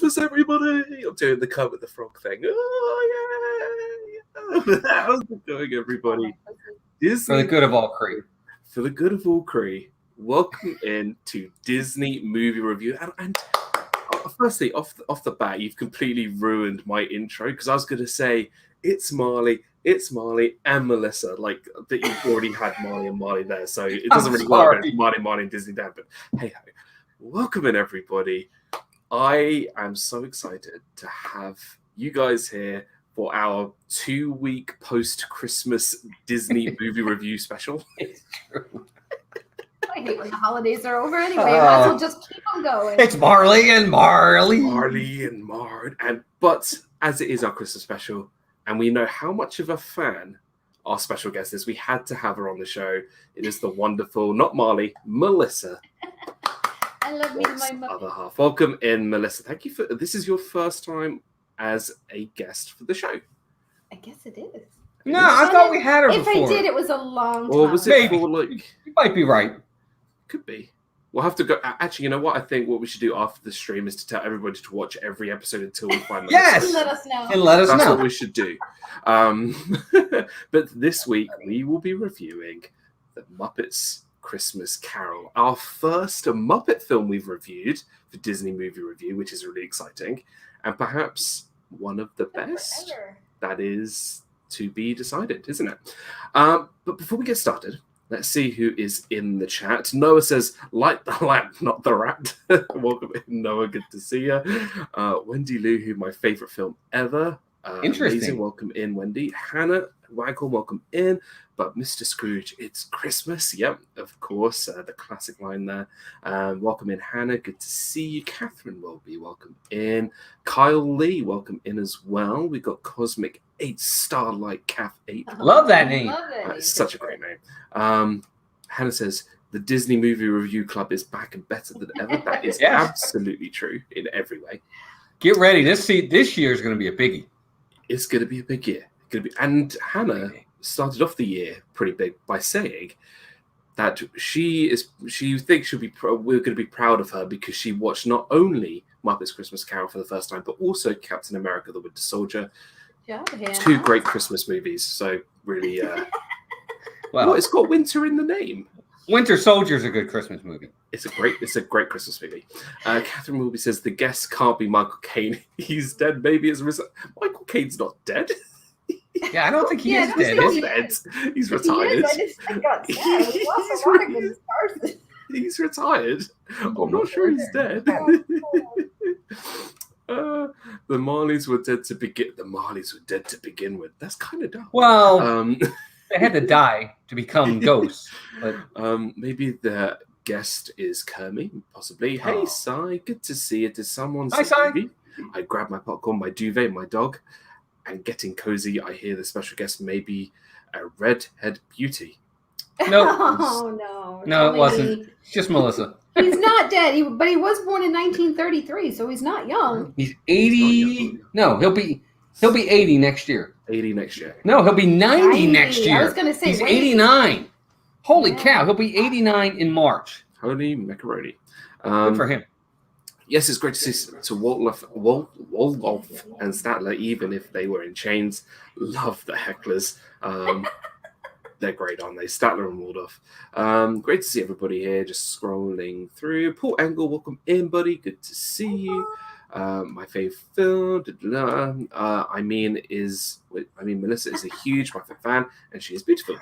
Christmas, everybody! I'm doing the Kermit the Frog thing. Oh, yeah! How's it going, everybody? For the good of all Cree. For the good of all Cree, welcome in to Disney Movie Review. And firstly, off the bat, you've completely ruined my intro because I was going to say, it's Marley, and Melissa. Like, that you've already had Marley and Marley there, so it doesn't really work. It's Marley, and Disney Dan. But hey, welcome in, everybody. I am so excited to have you guys here for our 2-week post-Christmas Disney movie review special. It's true. I hate when the holidays are over anyway. Might as well just keep them going. It's Marley and Marley. But as it is our Christmas special, and we know how much of a fan our special guest is, we had to have her on the show. It is the wonderful, not Marley, Melissa. I love meeting my mother. Other half. Welcome in, Melissa. Thank you for this. Is your first time as a guest for the show? I guess it is. No, I thought we had her if before. I did, it was a long time. Or was it Maybe. for like? You might be right. Could be. We'll have to go. Actually, you know what? I think what we should do after the stream is to tell everybody to watch every episode until we find the Yes! And let us know. And let us That's know. what we should do. But this week we will be reviewing the Muppets Christmas Carol, our first Muppet film we've reviewed for Disney Movie Review, which is really exciting, and perhaps one of the best. Forever. That is to be decided, isn't it? But before we get started, let's see who is in the chat. Noah says, "Light the lamp, not the rat." Welcome in, Noah. Good to see you. Wendy Lou, who my favorite film ever. Interesting. Amazing. Welcome in, Wendy. Hannah Waggle, welcome in. But Mr. Scrooge, it's Christmas. Yep, of course. The classic line there. Welcome in, Hannah. Good to see you. Catherine Welby, welcome in. Kyle Lee, welcome in as well. We got Cosmic 8 Starlight Calf 8. Love that name. Love it. It's such a great name. Hannah says, the Disney Movie Review Club is back and better than ever. That is Yes. absolutely true in every way. Get ready. This year is going to be a biggie. It's going to be a big year. And Hannah started off the year pretty big by saying that she thinks we're going to be proud of her because she watched not only Muppets Christmas Carol for the first time, but also Captain America: The Winter Soldier. Job, Hannah. 2 great Christmas movies. So really, Well, it's got winter in the name. Winter Soldier's a good Christmas movie. It's a great Christmas movie. Catherine Wilby says the guest can't be Michael Caine. He's dead. Maybe it's Michael Caine's not dead. Yeah, I don't think he is dead. He's Is he? dead. He's He retired. is, I just think got sad. We lost a lot of good stars. He's retired. I'm not sure he's dead. The Marleys were dead to begin. The Marleys were dead to begin with. That's kind of dumb. Well, they had to die to become ghosts. But Maybe the guest is Kermit, possibly. Hey, Oh. Sai, good to see you. Did someone Hi, say Sai. movie? I grabbed my popcorn, my duvet, my dog, and getting cozy. I hear the special guest may be a redhead beauty. no, Oh, no. no, it Only wasn't. me. It's just Melissa. He's not dead, but he was born in 1933, so he's not young. He's 80. No, he'll be 80 next year. 80 next year. No, he'll be 90 90. next year. I was going to say, He's wait. 89. Holy Yeah. cow, he'll be 89 in March. Holy macaroni. Good for him. Yes, it's great to see to Waldorf and Statler, even if they were in chains. Love the hecklers. They're great, aren't they? Statler and Waldorf. Great to see everybody here. Just scrolling through. Paul Engel, welcome in, buddy. Good to see you. My favorite film. Melissa is a huge Muppet fan, and she is beautiful.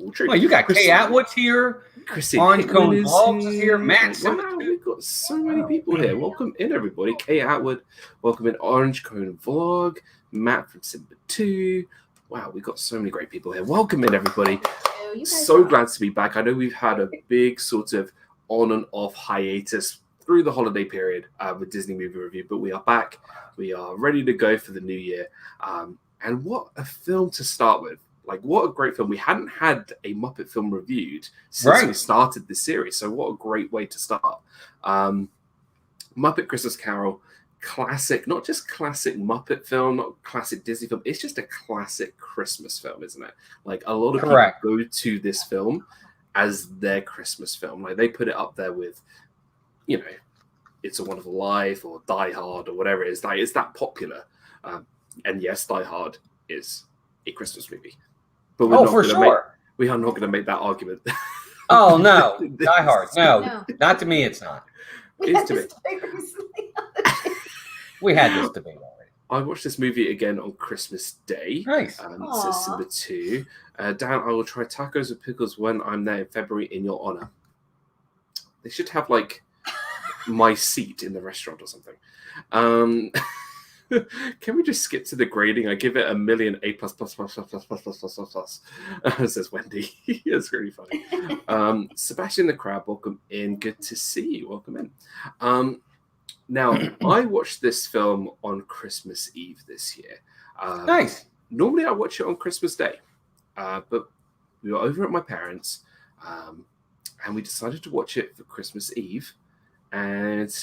All true. Well, you got Kay Atwood's here. Chrissy Orange Hickman Cone is Vlogs is here. Matt Wow, Simmons. we've got so many people here. Welcome in, everybody. Kay Atwood, welcome in. Orange Cone Vlog, Matt from Simba 2. Wow, we've got so many great people here. Welcome in, everybody. You guys So rock. glad to be back. I know we've had a big sort of on and off hiatus through the holiday period with Disney Movie Review, but we are back. We are ready to go for the new year. And what a film to start with. Like, what a great film. We hadn't had a Muppet film reviewed since we started this series. So what a great way to start. Muppet Christmas Carol, classic, not just classic Muppet film, not classic Disney film. It's just a classic Christmas film, isn't it? Like, a lot of people go to this film as their Christmas film. Like, they put it up there with, It's a Wonderful Life or Die Hard or whatever it is. Like, it's that popular. And yes, Die Hard is a Christmas movie. But For sure. We are not going to make that argument. Oh, no. Die Hard. No, not to me, it's not. We had this debate recently. We had this debate already. I watched this movie again on Christmas Day. Nice. December 2. Dan, I will try tacos with pickles when I'm there in February in your honor. They should have, like, my seat in the restaurant or something. Can we just skip to the grading? I give it 1,000,000 A+++++++++++++++++++++++++++++++++++++++++++++++++++++++++++++ That's Wendy. That's really funny. Sebastian the Crab, welcome in. Good to see you. Welcome in. Now, I watched this film on Christmas Eve this year. Nice. Normally, I watch it on Christmas Day, but we were over at my parents', and we decided to watch it for Christmas Eve. And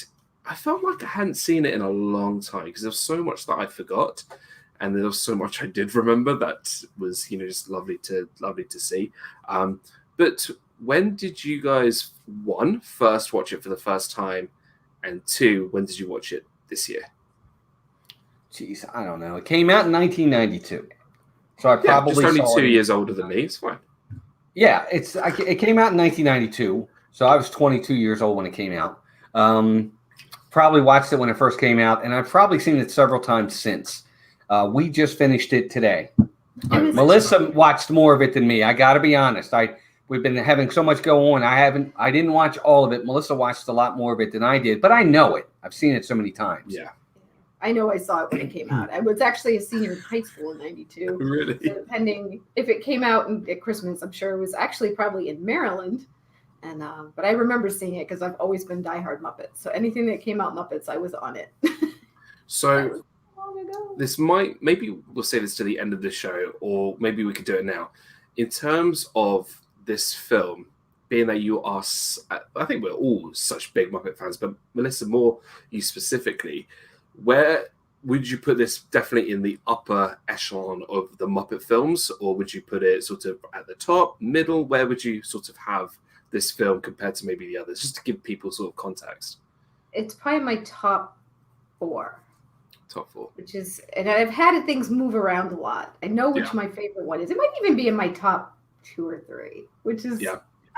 I felt like I hadn't seen it in a long time because there was so much that I forgot, and there was so much I did remember that was, just lovely to see. But when did you guys, one, first watch it for the first time, and two, when did you watch it this year? Jeez, I don't know. It came out in 1992, so I probably just only saw 2 it. years older than me. It's fine. Yeah, it came out in 1992, so I was 22 years old when it came out. Probably watched it when it first came out, and I've probably seen it several times since. We just finished it today. Melissa watched more of it than me. I got to be honest. We've been having so much go on. I didn't watch all of it. Melissa watched a lot more of it than I did, but I know it. I've seen it so many times. Yeah. I know I saw it when it came out. I was actually a senior in high school in 92. Really? So depending if it came out at Christmas, I'm sure it was actually probably in Maryland. And but I remember seeing it because I've always been diehard Muppets. So anything that came out Muppets, I was on it. So this maybe we'll say this to the end of the show, or maybe we could do it now. In terms of this film, being that you are, I think we're all such big Muppet fans, but Melissa, more you specifically, where would you put this definitely in the upper echelon of the Muppet films, or would you put it sort of at the top, middle? Where would you sort of have this film compared to maybe the others, just to give people sort of context? It's probably my top 4. Top 4. Which is, and I've had things move around a lot. I know which my favorite one is. It might even be in my top 2 or 3, which is,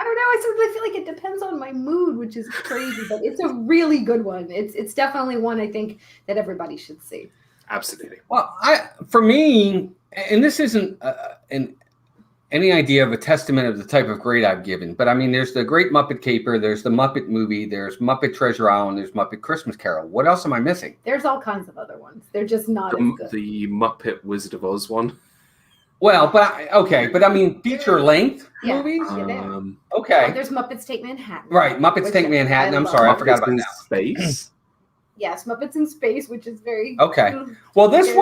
I don't know. I sort of feel like it depends on my mood, which is crazy, but it's a really good one. It's definitely one I think that everybody should see. Absolutely. Well, for me, and this isn't any idea of a testament of the type of grade I've given, but I mean, there's the Great Muppet Caper, there's the Muppet Movie, there's Muppet Treasure Island, there's Muppet Christmas Carol. What else am I missing? There's all kinds of other ones. They're just not as good. The Muppet Wizard of Oz one. Well, but I mean, feature length movies. Okay. There's Muppets Take Manhattan. Right, Muppets Take Manhattan. I'm sorry, I forgot about that. Space. Yes, Muppets in Space, which is very okay. Well, this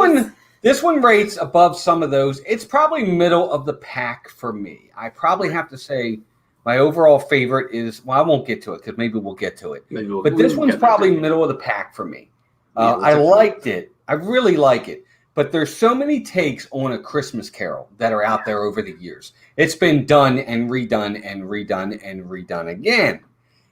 one rates above some of those. It's probably middle of the pack for me. I probably have to say my overall favorite is, well, I won't get to it because maybe we'll get to it. But this one's probably middle of the pack for me. I liked it. I really like it. But there's so many takes on A Christmas Carol that are out there over the years. It's been done and redone and redone and redone again.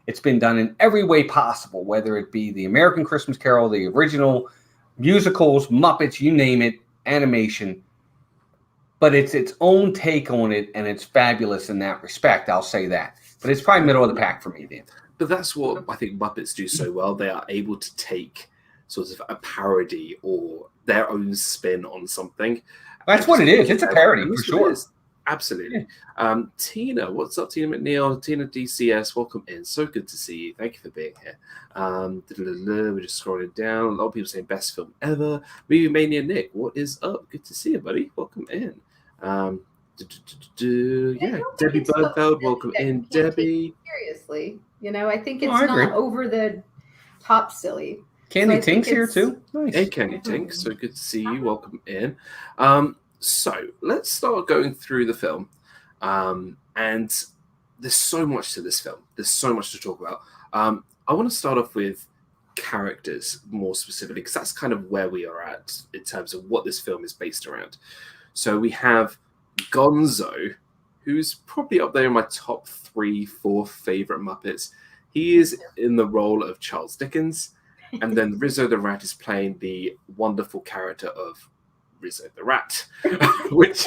It's been done in every way possible, whether it be the American Christmas Carol, the original musicals, Muppets, you name it, animation. But it's its own take on it, and it's fabulous in that respect. I'll say that. But it's probably middle of the pack for me, Dan. But that's what I think Muppets do so well. They are able to take sort of a parody or their own spin on something. That's what it is. It's a parody for sure. Absolutely. Yeah. Tina, what's up, Tina McNeil? Tina DCS, welcome in. So good to see you. Thank you for being here. We're just scrolling down. A lot of people saying best film ever. Movie Mania Nick, what is up? Good to see you, buddy. Welcome in. Yeah, Debbie Bergfeld, welcome in, Debbie. Seriously, I think it's not over the top silly. Candy Tink's here too. Nice. Hey, Candy Tink. So good to see you. Welcome in. So let's start going through the film. And there's so much to this film. There's so much to talk about. I want to start off with characters more specifically, because that's kind of where we are at in terms of what this film is based around. So we have Gonzo, who's probably up there in my top 3-4 favorite Muppets. He is in the role of Charles Dickens, and then Rizzo the Rat is playing the wonderful character of Rizzo the Rat, which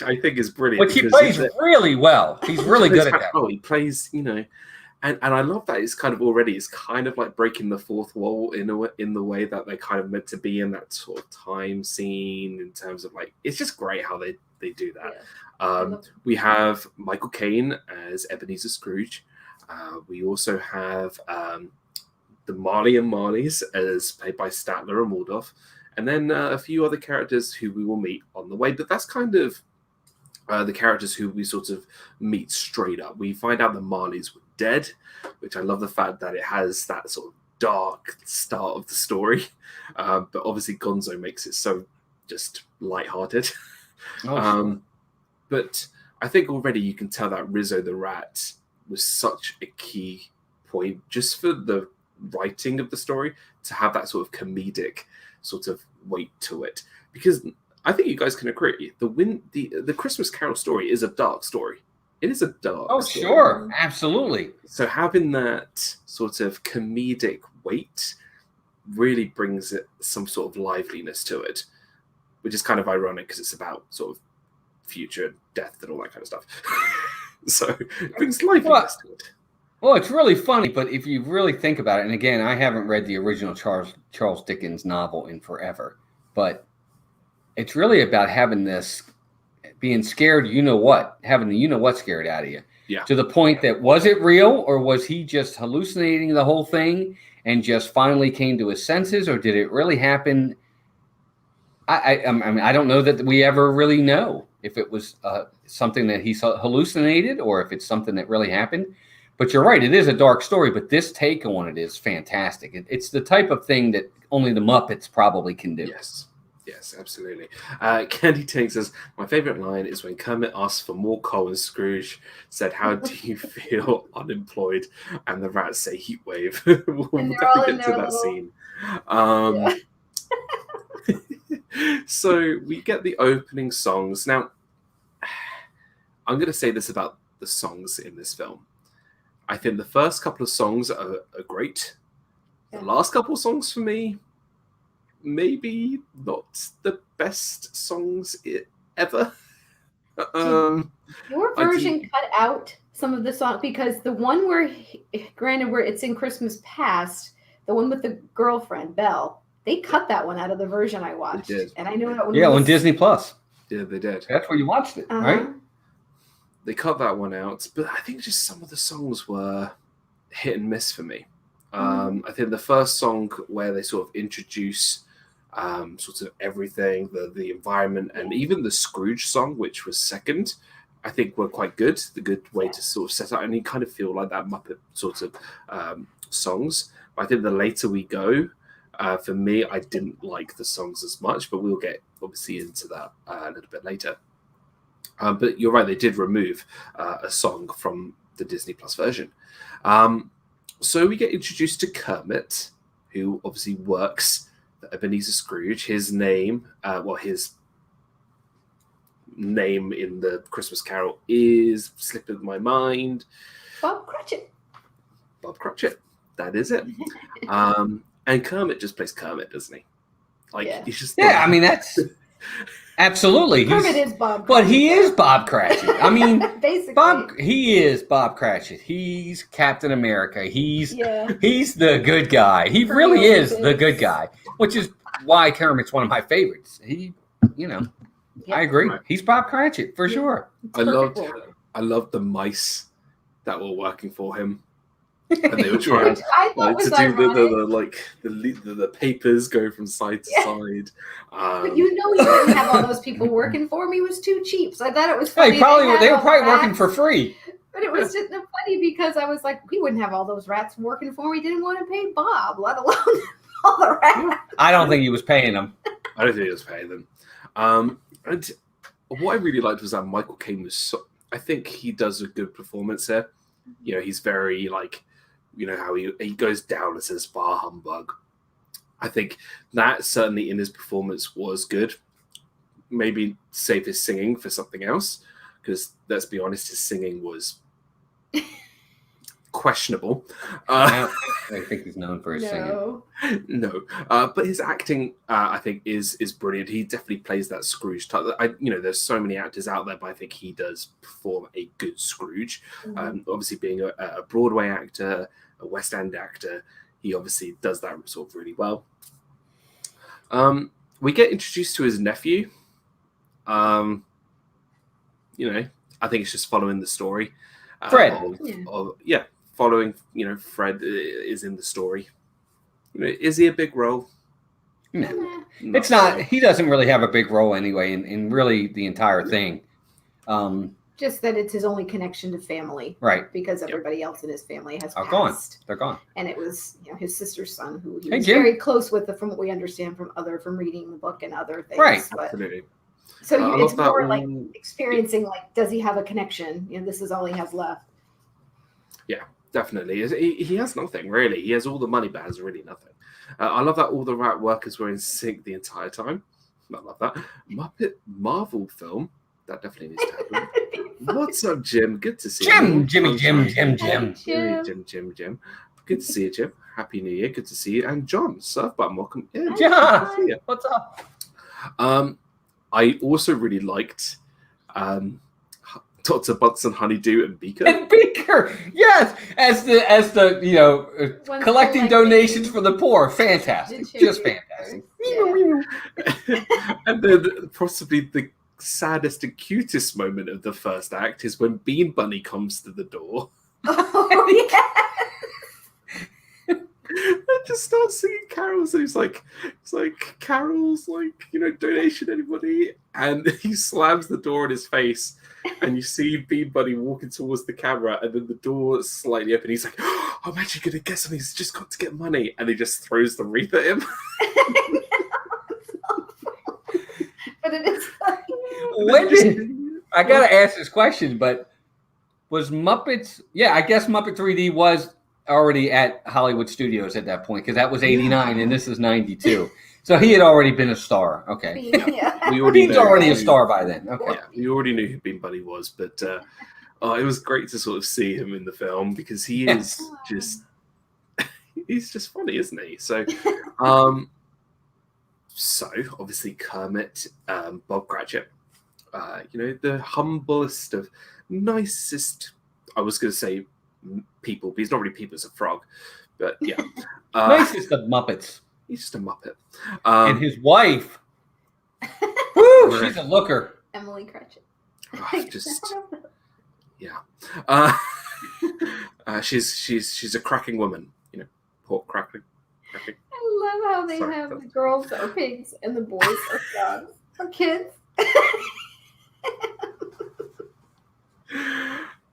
I think is brilliant. Which he plays really well. He's really good at that. Oh, he plays, and I love that it's kind of like breaking the fourth wall in the way that they're kind of meant to be in that sort of time scene in terms of like, it's just great how they do that. Yeah. We have Michael Caine as Ebenezer Scrooge. We also have the Marley and Marleys as played by Statler and Waldorf, and then a few other characters who we will meet on the way. But that's kind of the characters who we sort of meet straight up. We find out the Marleys were dead, which I love the fact that it has that sort of dark start of the story. But obviously Gonzo makes it so just lighthearted. Sure. But I think already you can tell that Rizzo the Rat was such a key point just for the writing of the story to have that sort of comedic sort of weight to it. Because I think you guys can agree, the Christmas Carol story is a dark story. It is a dark story. Sure. Absolutely. So having that sort of comedic weight really brings it some sort of liveliness to it, which is kind of ironic because it's about sort of future death and all that kind of stuff. So it brings liveliness to it. Well, it's really funny, but if you really think about it, and again, I haven't read the original Charles Dickens novel in forever, but it's really about having this, being scared, having the scared out of you. Yeah. To the point that, was it real, or was he just hallucinating the whole thing and just finally came to his senses, or did it really happen? I mean, I don't know that we ever really know if it was something that he hallucinated or if it's something that really happened. But you're right, it is a dark story, but this take on it is fantastic. It's the type of thing that only the Muppets probably can do. Yes, absolutely. Candy Tank says, my favorite line is when Kermit asks for more coal and Scrooge said, how do you feel unemployed? And the rats say heat wave. We'll definitely get to that scene. So we get the opening songs. Now, I'm going to say this about the songs in this film. I think the first couple of songs are great. The last couple of songs for me, maybe not the best songs ever. Your version cut out some of the songs because the one where it's in Christmas Past, the one with the girlfriend, Belle, they cut that one out of the version I watched. They did. And I know that one. Yeah, on Disney Plus. Yeah, they did. That's where you watched it, right? They cut that one out, but I think just some of the songs were hit and miss for me. I think the first song where they sort of introduce sort of everything, the environment, and even the Scrooge song, which was second, I think were quite good. The good way to sort of set out, and you kind of feel like that Muppet sort of songs. But I think the later we go, for me, I didn't like the songs as much, but we'll get obviously into that a little bit later. But you're right, they did remove a song from the Disney Plus version. So we get introduced to Kermit, who obviously works for Ebenezer Scrooge. His name in the Christmas Carol is slipping my mind. Bob Cratchit. Bob Cratchit. That is it. And Kermit just plays Kermit, doesn't he? He's just... Yeah, I mean, that's... Absolutely. Kermit is Bob Cratchit. But he is Bob Cratchit. I mean, basically. He is Bob Cratchit. He's Captain America. He's the good guy. He really is the good guy, which is why Kermit's one of my favorites. I agree. Right. He's Bob Cratchit for sure. I loved the mice that were working for him. And they were trying to do the papers go from side to side. But he didn't have all those people working for him. He was too cheap. So I thought it was funny. They were probably working for free. But it was just funny because I was like, we wouldn't have all those rats working for him. We didn't want to pay Bob, let alone all the rats. I don't think he was paying them. I don't think he was paying them. And what I really liked was that Michael Caine was I think he does a good performance there. He's very how he goes down and says bar humbug. I think that certainly in his performance was good. Maybe save his singing for something else, because let's be honest, his singing was questionable. I think he's known for his singing. No, but his acting, I think, is brilliant. He definitely plays that Scrooge type. There's so many actors out there, but I think he does perform a good Scrooge. Obviously, being a Broadway actor, a West End actor, he obviously does that sort of really well. We get introduced to his nephew. I think it's just following the story. Fred. Following, Fred is in the story. Is he a big role? No. It's not. He doesn't really have a big role anyway in really the entire thing. Just that it's his only connection to family. Right. Because everybody else in his family has passed. Gone. They're gone. And it was his sister's son who he was very close with, from what we understand from reading the book and other things. Right. But, absolutely. So it's more like experiencing, does he have a connection? This is all he has left. Yeah, definitely. He has nothing, really. He has all the money, but has really nothing. I love that all the right workers were in sync the entire time. I love that. Muppet Marvel film. That definitely needs to happen. What's up, Jim? Good to see you. Jim. Jim. Good to see you, Jim. Happy New Year. Good to see you. And John, Surfbutton, welcome. Yeah, John, what's up? I also really liked Dr. Bunsen, Honeydew, and Beaker. Yes, as the collecting donations for the poor. Fantastic, just fantastic. Yeah. And then possibly the saddest and cutest moment of the first act is when Bean Bunny comes to the door. Oh, yeah. And just starts singing carols. And it's like carols, donation, anybody? And he slams the door in his face. And you see Bean Bunny walking towards the camera, and then the door slightly open. He's like, "Oh, I'm actually going to get something. He's just got to get money." And he just throws the wreath at him. But it is funny. I got to ask this question, but was Muppets... Yeah, I guess Muppet 3D was already at Hollywood Studios at that point, because that was 89 and this is 92. So he had already been a star. Okay. Yeah. He's already a star by then. Okay. Yeah, we already knew who Bean Bunny was, but it was great to sort of see him in the film because he is just he's just funny, isn't he? So obviously Kermit, Bob Cratchit, the humblest of nicest, I was going to say people, but he's not really people, it's a frog. But yeah. Nicest of Muppets. He's just a Muppet. And his wife. Woo, she's a looker. Emily Cratchit. She's a cracking woman. Pork cracking. I love how they have the girls are pigs and the boys are frogs or kids.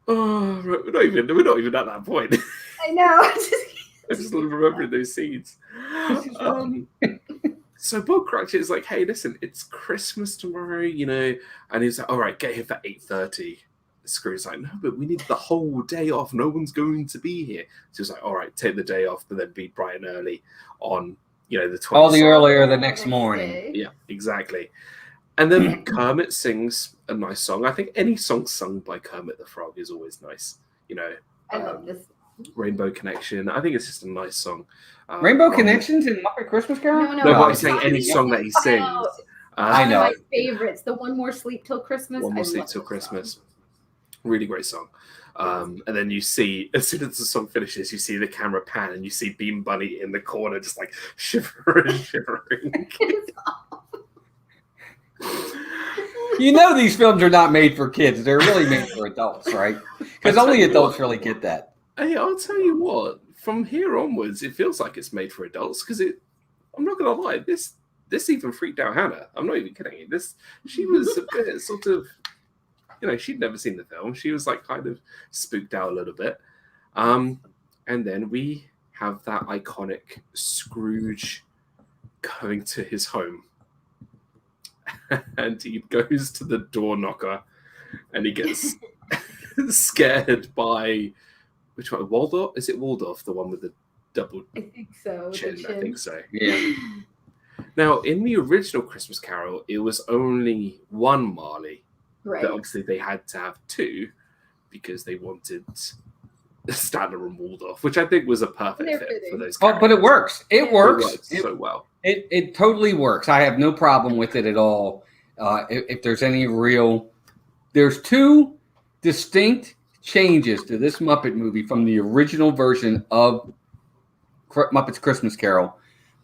Oh, we're not even at that point. I know. I just remembering those scenes. So Bob Cratchit is like, "Hey, listen, it's Christmas tomorrow, and he's like, "All right, get here for 8:30." Scrooge's like, "No, but we need the whole day off. No one's going to be here." So he's like, "All right, take the day off, but then be bright and early on, the 20th." All the earlier the next morning. Yeah, exactly. And then Kermit sings a nice song. I think any song sung by Kermit the Frog is always nice. I love this. Rainbow Connection. I think it's just a nice song. Rainbow Connections in Muppet Christmas Carol? No, but I'm saying any song that he sings. I know. One of my favorites. The One More Sleep Till Christmas. One More Sleep Till Christmas. Really great song. And then you see, as soon as the song finishes, you see the camera pan and you see Bean Bunny in the corner just like shivering. These films are not made for kids. They're really made for adults, right? Because only adults really get that. Hey, I'll tell you what. From here onwards, it feels like it's made for adults because I'm not gonna lie. This even freaked out Hannah. I'm not even kidding you. She was a bit sort of, she'd never seen the film. She was like kind of spooked out a little bit. And then we have that iconic Scrooge going to his home. And he goes to the door knocker and he gets scared by, which one? Waldorf? Is it Waldorf, the one with the double I think so. chin? I think so. Yeah. Now, in the original Christmas Carol, it was only one Marley. Right. But obviously they had to have two because they wanted Statler and Waldorf, which I think was a perfect fit for those characters. Oh, but it works. It works so well. It totally works. I have no problem with it at all. If there's any real, there's two distinct changes to this Muppet movie from the original version of Muppet's Christmas Carol.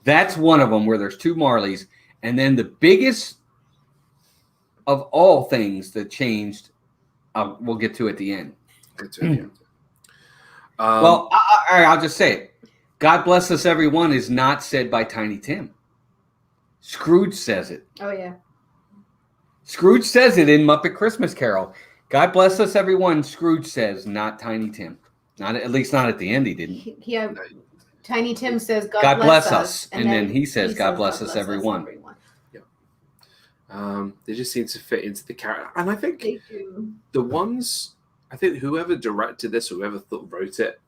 That's one of them where there's two Marleys. And then the biggest of all things that changed, we'll get to at the end. Well, I'll just say it. God bless us, everyone is not said by Tiny Tim. Scrooge says it. Oh, yeah. Scrooge says it in Muppet Christmas Carol. God bless us, everyone, Scrooge says, not Tiny Tim. Not at least not at the end, he didn't. Tiny Tim says, God bless us. And then he says, God bless us, everyone. Yeah. They just seem to fit into the character. And I think they do. I think whoever directed this, whoever wrote it,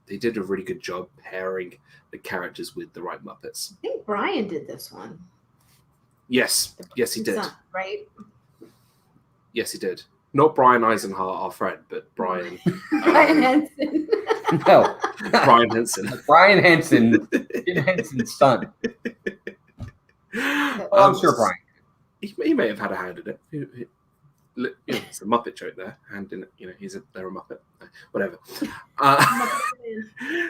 they did a really good job pairing the characters with the right Muppets. I think Brian did this one. Yes, he did. Son, right? Yes, he did. Not Brian Eisenhart, our friend, but Brian. Brian Henson. No, Brian Henson. Brian Henson, Henson's son. I'm sure Brian. He may have had a hand in it. It's a Muppet joke there, hand in it. They're a Muppet. Whatever.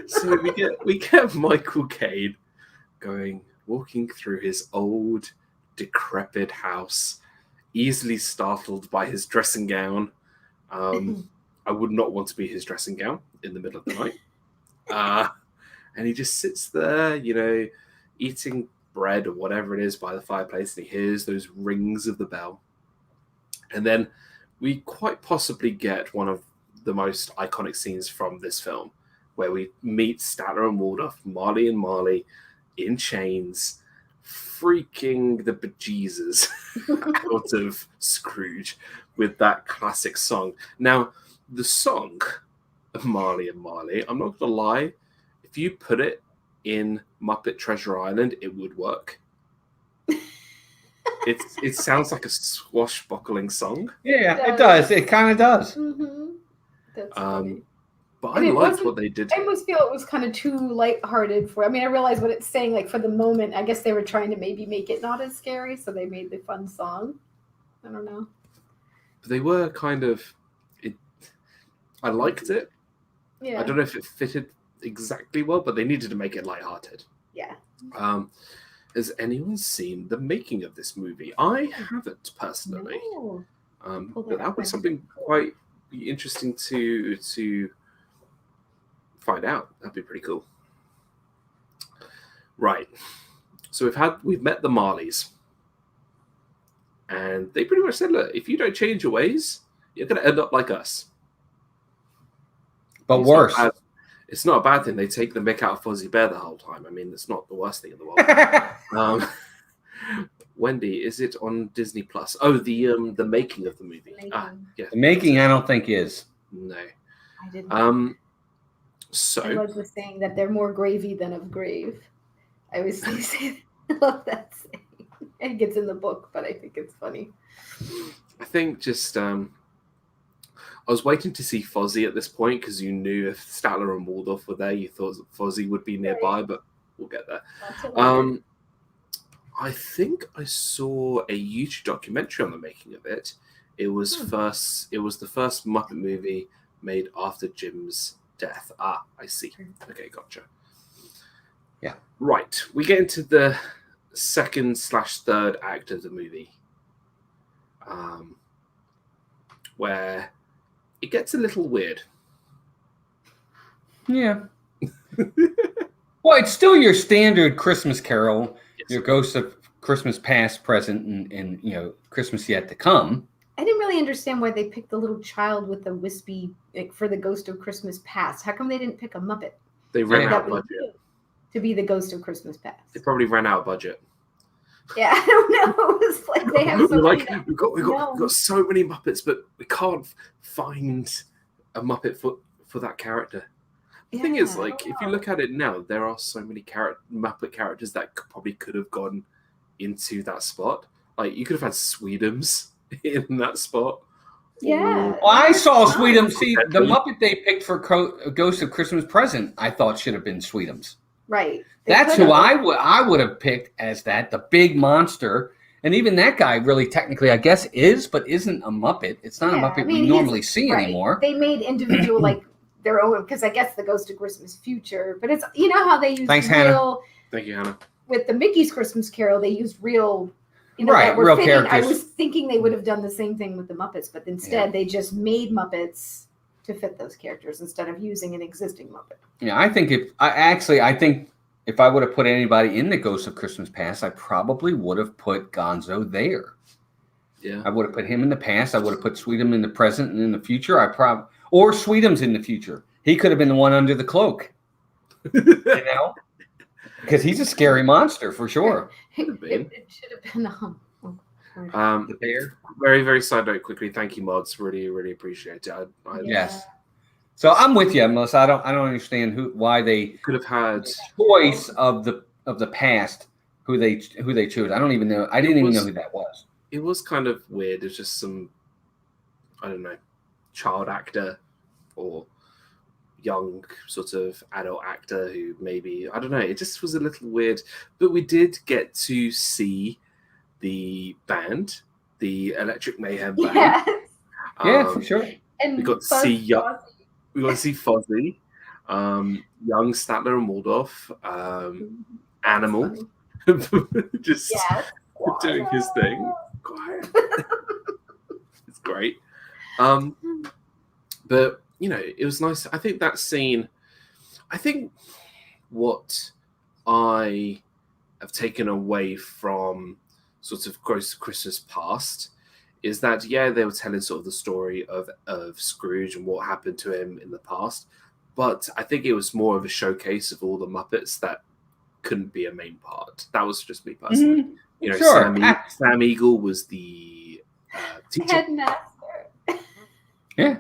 So we get Michael Caine walking through his old, decrepit house, easily startled by his dressing gown. I would not want to be his dressing gown in the middle of the night. And he just sits there, eating bread or whatever it is by the fireplace, and he hears those rings of the bell. And then we quite possibly get one of the most iconic scenes from this film, where we meet Statler and Waldorf, Marley and Marley, in chains, freaking the bejesus out of Scrooge with that classic song. Now, the song of Marley and Marley, I'm not going to lie, if you put it in Muppet Treasure Island, it would work. It sounds like a swashbuckling song. Yeah, it does. It kind of does. Mm-hmm. That's funny. But I liked what they did. I almost feel it was kind of too lighthearted I realize what it's saying, like for the moment. I guess they were trying to maybe make it not as scary, so they made the fun song. I don't know. But they were kind of... I liked it. Yeah. I don't know if it fitted exactly well, but they needed to make it lighthearted. Yeah. Has anyone seen the making of this movie? I haven't personally. No. But that was something quite interesting to find out. That'd be pretty cool. Right. So we've met the Marleys. And they pretty much said, look, if you don't change your ways, you're going to end up like us. But worse. It's not a bad thing. They take the mick out of Fozzie Bear the whole time. I mean, it's not the worst thing in the world. Wendy, is it on Disney Plus? Oh, the making of the movie. Yeah. The making, I don't think is. No. I didn't. So I love the saying that they're more gravy than of grave. I always say I love that saying. It gets in the book, but I think it's funny. I think just I was waiting to see Fozzie at this point because you knew if Statler and Waldorf were there, you thought Fozzie would be nearby, but we'll get there. I think I saw a YouTube documentary on the making of it. It was the first Muppet movie made after Jim's death. I see. Okay, gotcha. Yeah. Right. We get into the second/third act of the movie. Where it gets a little weird. Yeah. Well, it's still your standard Christmas Carol, yes. Your Ghost of Christmas Past, Present, and Christmas Yet to Come. I didn't really understand why they picked the little child with the wispy, for the Ghost of Christmas Past. How come they didn't pick a Muppet? They ran out of budget. To be the Ghost of Christmas Past. They probably ran out of budget. Yeah, I don't know. It was like they have so many. We've got so many Muppets, but we can't find a Muppet for that character. The thing is, if you look at it now, there are so many Muppet characters that probably could have gone into that spot. Like you could have had Sweetums in that spot, Yeah. Well, I saw Sweetums. See, the Muppet they picked for Ghost of Christmas Present, I thought should have been Sweetums. Right. That's who I would have picked as the big monster. And even that guy really technically, I guess, but isn't a Muppet. It's not a Muppet we normally see anymore. They made individual, like, their own, because I guess the Ghost of Christmas Future. But it's, you know how they use Hannah. Thank you, Hannah. With the Mickey's Christmas Carol, they used real, real characters. I was thinking they would have done the same thing with the Muppets, but instead they just made Muppets to fit those characters instead of using an existing Muppet. Yeah, I think if I would have put anybody in the Ghost of Christmas Past, I probably would have put Gonzo there. Yeah, I would have put him in the past. I would have put Sweetums in the present and in the future. Or Sweetums in the future. He could have been the one under the cloak. Because he's a scary monster for sure. It should have been the bear. Very, very side note quickly. Thank you, mods. Really, really appreciate it. Yes. So I'm with you, Melissa. I don't understand why they could have had choice of the past who they chose. I don't even know. I didn't even know who that was. It was kind of weird. It's just some, I don't know, child actor or young sort of adult actor who maybe, I don't know, it just was a little weird. But we did get to see the band, the Electric Mayhem band. Yes. Yeah, for sure. And we got to see Fozzie, young Statler and Waldorf, Animal, just doing his thing. Quiet. It's great. But it was nice. I think that scene, what I have taken away from sort of Ghost of Christmas Past is that, they were telling sort of the story of Scrooge and what happened to him in the past. But I think it was more of a showcase of all the Muppets that couldn't be a main part. That was just me personally. Sure. Sam Eagle was the teacher. Headmaster. Yeah,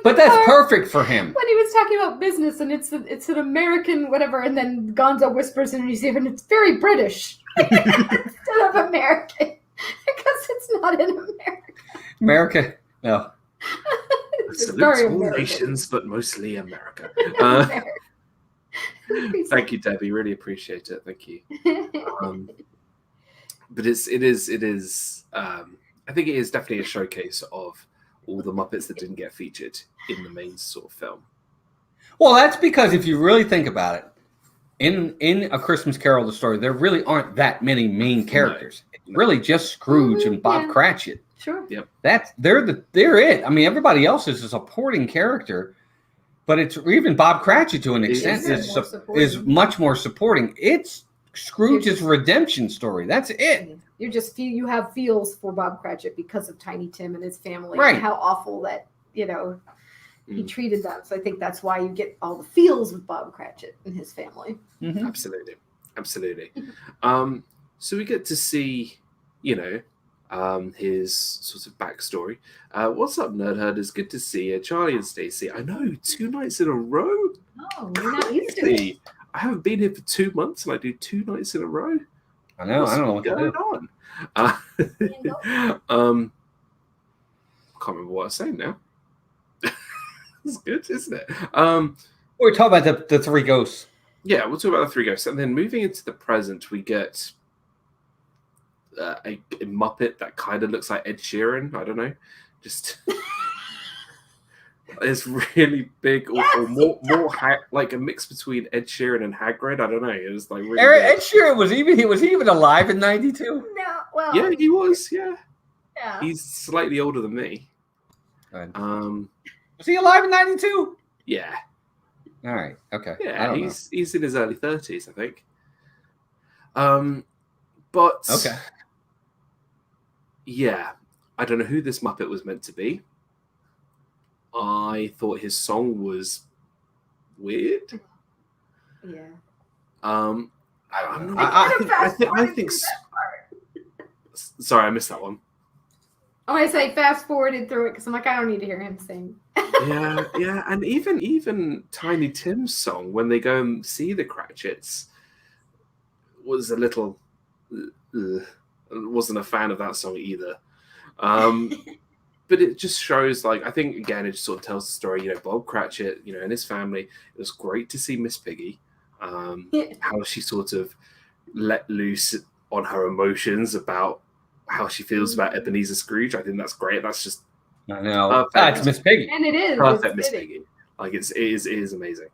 but that's perfect for him. When he was talking about business and it's an American whatever, and then Gonzo whispers in his ear, and it's very British instead of American because it's not in America. America, no. It's very all nations, but mostly America. Thank you, Debbie. Really appreciate it. Thank you. But it is. I think it is definitely a showcase of all the Muppets that didn't get featured in the main sort of film. Well, that's because if you really think about it, in A Christmas Carol, the story, there really aren't that many main characters. No. It's really just Scrooge and Bob Cratchit. Sure. Yep. They're it. I mean, everybody else is a supporting character, but it's even Bob Cratchit to an extent is much more supporting. It's Scrooge's redemption story. That's it. You have feels for Bob Cratchit because of Tiny Tim and his family, right? And how awful that he treated them. So I think that's why you get all the feels with Bob Cratchit and his family. Mm-hmm. Absolutely. So we get to see, his sort of backstory. What's up, Nerd Herders? Good to see you, Charlie and Stacey. I know, 2 nights in a row. Oh, you're not used to it. I haven't been here for 2 months, and I do 2 nights in a row. I know. I don't know what's going on. Can't remember what I was saying now. It's good, isn't it? We're talking about the 3 ghosts. Yeah, we'll talk about the 3 ghosts, and then moving into the present, we get a Muppet that kind of looks like Ed Sheeran. I don't know, just it's really big, or more like a mix between Ed Sheeran and Hagrid. I don't know. It was like really Ed Sheeran was he even alive in '92? No, well, yeah, he was. Yeah, he's slightly older than me. Was he alive in '92? Yeah. All right. Okay. Yeah, he's in his early 30s, I think. But okay. Yeah, I don't know who this Muppet was meant to be. I thought his song was weird. Yeah. I think. Sorry, I missed that one. Oh, I say fast forwarded through it because I'm like, I don't need to hear him sing. yeah, and even Tiny Tim's song when they go and see the Cratchits was a little. Wasn't a fan of that song either. but it just shows, like, I think, again, it just sort of tells the story, you know, Bob Cratchit, you know, and his family. It was great to see Miss Piggy, how she sort of let loose on her emotions about how she feels about Ebenezer Scrooge. I think that's great. That's just, I know. It's Miss Piggy. And it is. Perfect Miss Piggy. Like, it is amazing.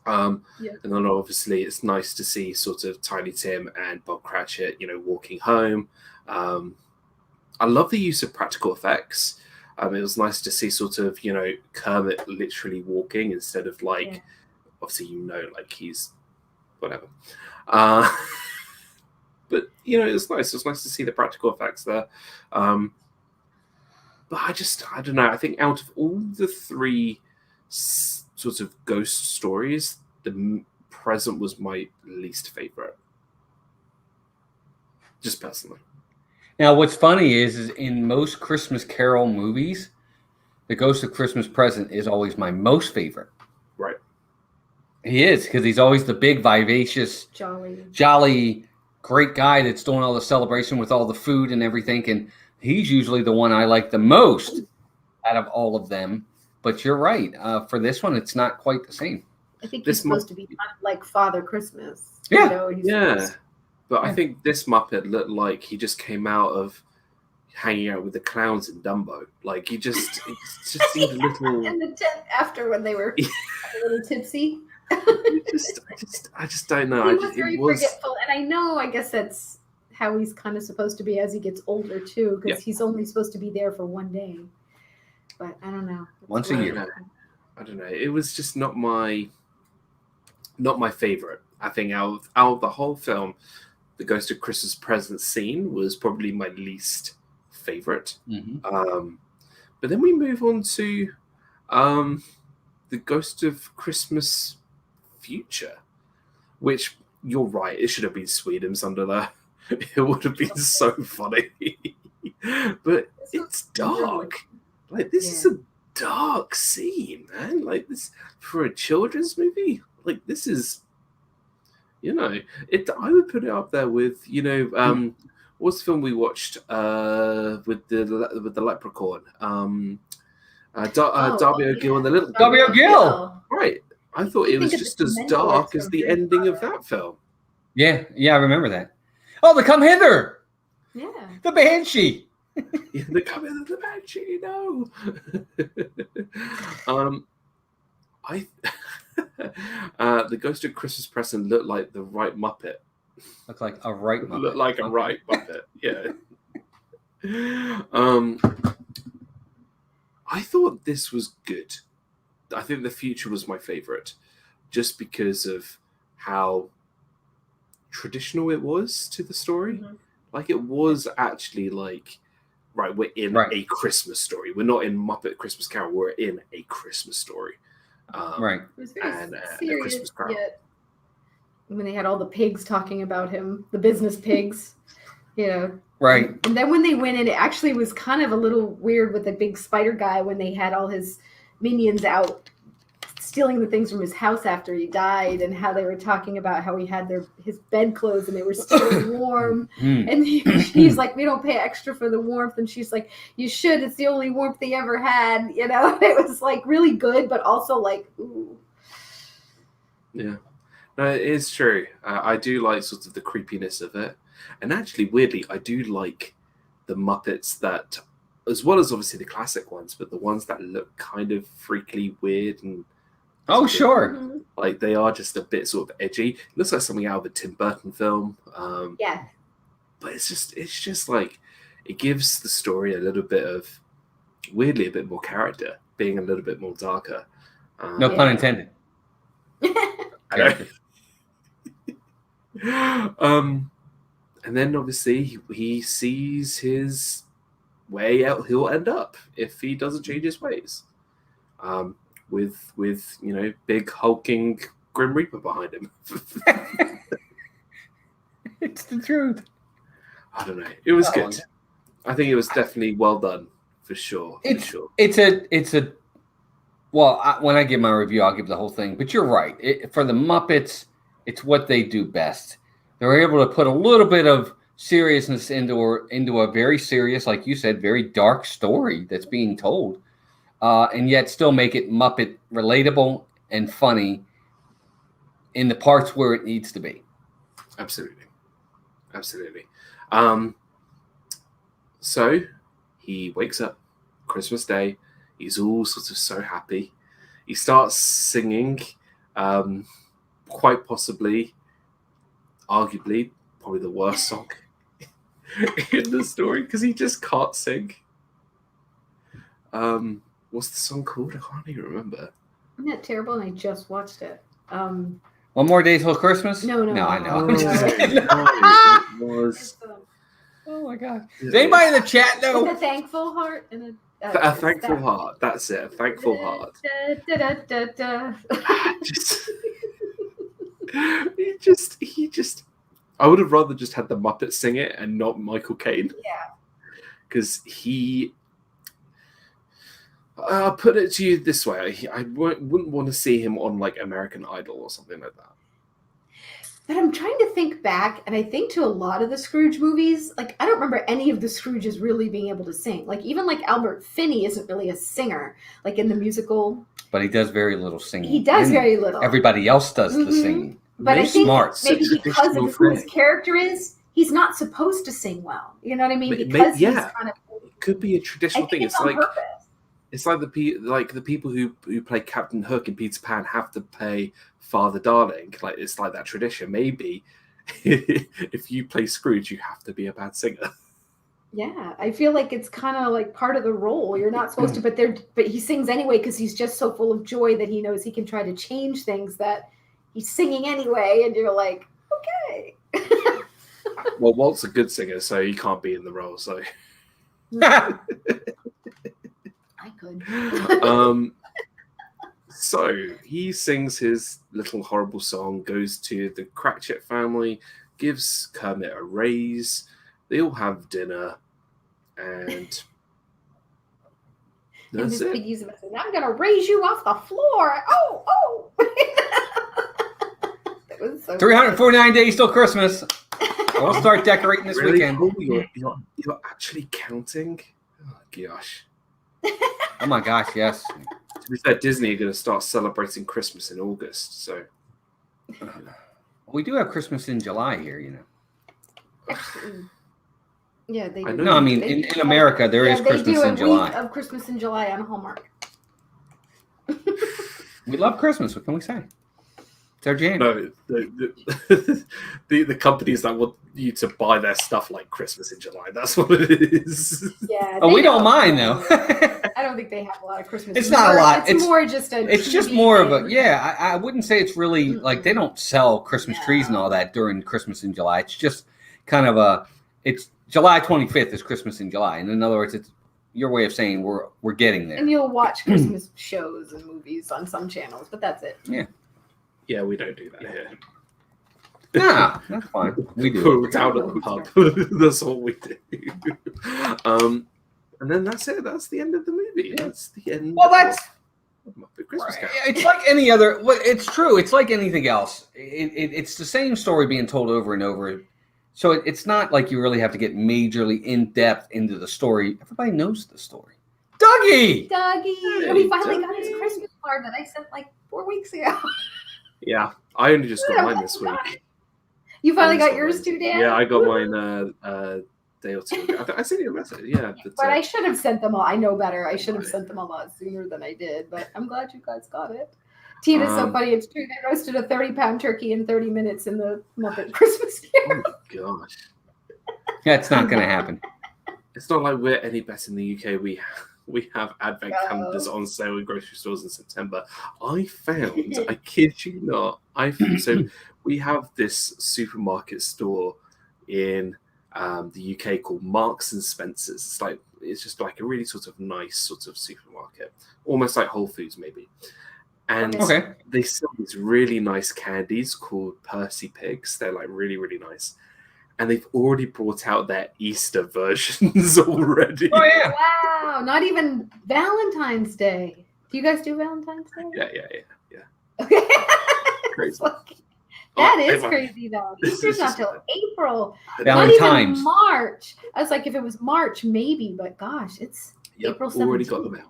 And then obviously it's nice to see sort of Tiny Tim and Bob Cratchit, you know, walking home. I love the use of practical effects. It was nice to see sort of, you know, Kermit literally walking instead of like, obviously, you know, like he's whatever. But, you know, it's nice. It was nice to see the practical effects there. But I don't know. I think out of all the three sort of ghost stories, the present was my least favorite. Just personally. Now, what's funny is in most Christmas Carol movies, the Ghost of Christmas Present is always my most favorite. Right. He is, because he's always the big, vivacious, jolly, great guy that's doing all the celebration with all the food and everything. And he's usually the one I like the most out of all of them. But you're right. For this one, it's not quite the same. I think he's supposed to be like Father Christmas. Yeah. You know, But I think this Muppet looked like he just came out of hanging out with the clowns in Dumbo. Like, it just seemed a little... And the tent after when they were a little tipsy. I just don't know. He was very forgetful. And I guess that's how he's kind of supposed to be as he gets older, too, because he's only supposed to be there for one day. But I don't know. Once a year. I don't know. It was just not my favorite. I think out of the whole film, the Ghost of Christmas Present scene was probably my least favorite. But then we move on to the Ghost of Christmas Future, which, you're right, it should have been Sweden's under there. It would have been so funny. But it's dark. Like, this is a dark scene, man. Like, this, for a children's movie, like, this is... You know, I would put it up there with, you know, what's the film we watched with the leprechaun? Darby O'Gill and the Little Darby O'Gill. Right. I thought it was just as dark as the ending of that film. Yeah, I remember that. Oh, the Come Hither. Yeah. The Banshee. The Come Hither, the Banshee. No. The Ghost of Christmas Present looked like the right Muppet. Looked like a right Muppet. Looked like a right Muppet, yeah. I thought this was good. I think the future was my favorite, just because of how traditional it was to the story. Like, it was actually like, right, we're in a Christmas story. We're not in Muppet Christmas Carol. We're in a Christmas story. Right. It was very serious, yet when they had all the pigs talking about him, the business pigs, you know. Right. And then when they went in, it actually was kind of a little weird with the big spider guy when they had all his minions out stealing the things from his house after he died, and how they were talking about how he had his bedclothes and they were still warm. And he's like, we don't pay extra for the warmth. And she's like, you should. It's the only warmth they ever had. You know, it was like really good, but also like, ooh. Yeah. No, it is true. I do like sort of the creepiness of it. And actually, weirdly, I do like the Muppets that, as well as obviously the classic ones, but the ones that look kind of freakily weird and sure. Like, they are just a bit sort of edgy. It looks like something out of a Tim Burton film. But it's just like, it gives the story a little bit of, weirdly, a bit more character, being a little bit more darker. No pun intended. And then obviously he sees his way out. He'll end up if he doesn't change his ways. With you know, big hulking Grim Reaper behind him. It's the truth. I don't know. It was good. I think it was definitely well done for sure. It's a. Well, when I give my review, I'll give the whole thing. But you're right. For the Muppets, it's what they do best. They're able to put a little bit of seriousness into a very serious, like you said, very dark story that's being told, and yet still make it Muppet relatable and funny in the parts where it needs to be. Absolutely. So he wakes up Christmas Day. He's all sort of so happy. He starts singing, quite possibly, arguably, probably the worst song in the story because he just can't sing. What's the song called? I can't even remember. Isn't that terrible? And I just watched it. One More Day Till Christmas? No, I know. It was. Oh my God! Does anybody in the chat know? With a thankful heart and a thankful heart. That's it. A thankful heart. He just. I would have rather just had the Muppet sing it and not Michael Caine. Yeah. Because he. I'll put it to you this way: I wouldn't want to see him on like American Idol or something like that. But I'm trying to think back, and I think to a lot of the Scrooge movies, like I don't remember any of the Scrooges really being able to sing. Like even like Albert Finney isn't really a singer, like in the musical. But he does very little singing. He does very little. Everybody else does the singing. But I think maybe because of who his thing. character is, he's not supposed to sing well. You know what I mean? Because he's kind of. It could be a traditional thing. It's like. Purpose. It's like the people who play Captain Hook in Peter Pan have to play Father Darling. Like it's like that tradition. Maybe if you play Scrooge, you have to be a bad singer. Yeah, I feel like it's kind of like part of the role. You're not supposed to, but he sings anyway because he's just so full of joy that he knows he can try to change things that he's singing anyway, and you're like, okay. Well, Walt's a good singer, so he can't be in the role. So. I could. So he sings his little horrible song, goes to the Cratchit family, gives Kermit a raise. They all have dinner, and that's it. Piggy's saying, I'm gonna raise you off the floor. Oh! That was so 349 days till Christmas. We'll start decorating this weekend. Cool. You're actually counting? Oh gosh. Oh my gosh, yes. To be fair, Disney are going to start celebrating Christmas in August, so. We do have Christmas in July here, you know. Actually, yeah, they do. No, I mean, in America, there is Christmas in July. Week of Christmas in July on Hallmark. We love Christmas. What can we say? It's our jam. No, the companies that want you to buy their stuff like Christmas in July. That's what it is. Yeah. Oh, we don't mind though. I don't think they have a lot of Christmas. It's not a lot. It's more just a. It's just more of a I wouldn't say it's really like they don't sell Christmas trees and all that during Christmas in July. It's just kind of it's July 25th is Christmas in July, and in other words, it's your way of saying we're getting there. And you'll watch Christmas shows and movies on some channels, but that's it. Yeah. Yeah, we don't do that here. Nah, that's fine. We do. We're down at the pub. That's all we do. And then that's it. That's the end of the movie. That's the end. Well, that's Muppet Christmas Carol. It's like any other. It's true. It's like anything else. It's the same story being told over and over. So it's not like you really have to get majorly in depth into the story. Everybody knows the story. Dougie. And he finally got his Christmas card that I sent like 4 weeks ago. Yeah, I only just got mine this week. You finally got yours too, Dan? Yeah, I got mine a day or two ago. I sent you a message, yeah. But I should have sent them all. I know better. I should have sent them a lot sooner than I did, but I'm glad you guys got it. Tina's so funny. It's true. They roasted a 30-pound turkey in 30 minutes in the Muppet Christmas Carol. Oh, my gosh. Yeah, it's not going to happen. It's not like we're any better in the UK. We have advent calendars on sale in grocery stores in September. I found, I kid you not, so we have this supermarket store in the UK called Marks and Spencer's. It's just like a really sort of nice sort of supermarket, almost like Whole Foods maybe. And they sell these really nice candies called Percy Pigs. They're like really, really nice. And they've already brought out their Easter versions already. Oh, yeah. Wow. Not even Valentine's Day. Do you guys do Valentine's Day? Yeah. Okay. Crazy. That is crazy, though. Easter's not till April. Valentine's. Not even March. I was like, if it was March, maybe, but gosh, it's April 17th. Already got them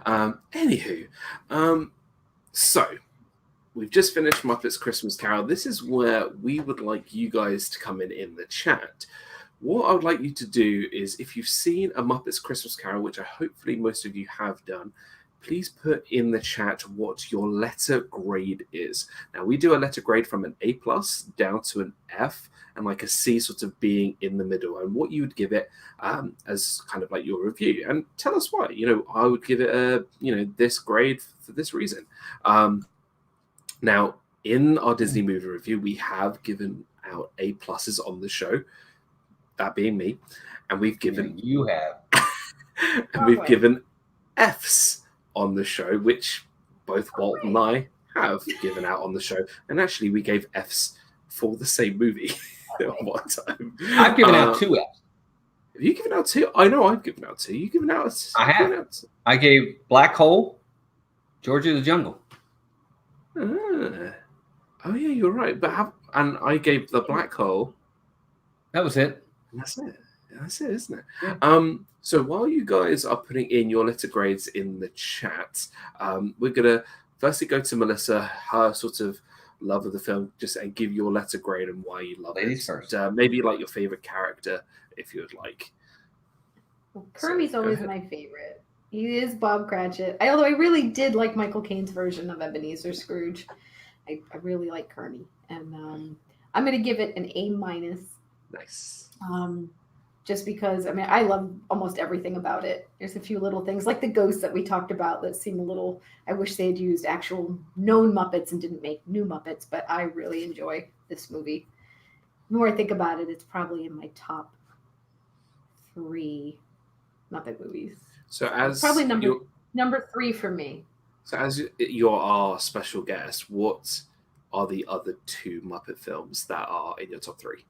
out. Anywho, so we've just finished Muppets Christmas Carol. This is where we would like you guys to come in the chat. What I would like you to do is, if you've seen a Muppets Christmas Carol, which hopefully most of you have done, please put in the chat what your letter grade is. Now, we do a letter grade from an A+ down to an F, and like a C sort of being in the middle, and what you would give it as kind of like your review. And tell us why. I would give it a, this grade for this reason. Now, in our Disney movie review, we have given out A+ on the show, that being me, and we've given... You have. And we've given Fs on the show, which both Walt and I have given out on the show. And actually, we gave Fs for the same movie at one time. I've given out 2 Fs. Have you given out 2? I know I've given out 2. You've given out... I have. I gave Black Hole, George of the Jungle. Oh, yeah, you're right. And I gave the Black Hole. That was it. That's it. That's it, isn't it? Yeah. So while you guys are putting in your letter grades in the chat, we're going to firstly go to Melissa, her sort of love of the film, and give your letter grade and why you love Ladies it. First. Maybe like your favorite character, if you would like. Well, Kermit's always my favorite. He is Bob Cratchit. Although I really did like Michael Caine's version of Ebenezer Scrooge. I really like Kermit. And I'm going to give it an A-. Nice. Just because, I love almost everything about it. There's a few little things, like the ghosts that we talked about, that seem a little, I wish they had used actual known Muppets and didn't make new Muppets, but I really enjoy this movie. The more I think about it, it's probably in my top 3 Muppet movies. So as probably number 3 for me. So as you're our special guest, what are the other 2 Muppet films that are in your top 3?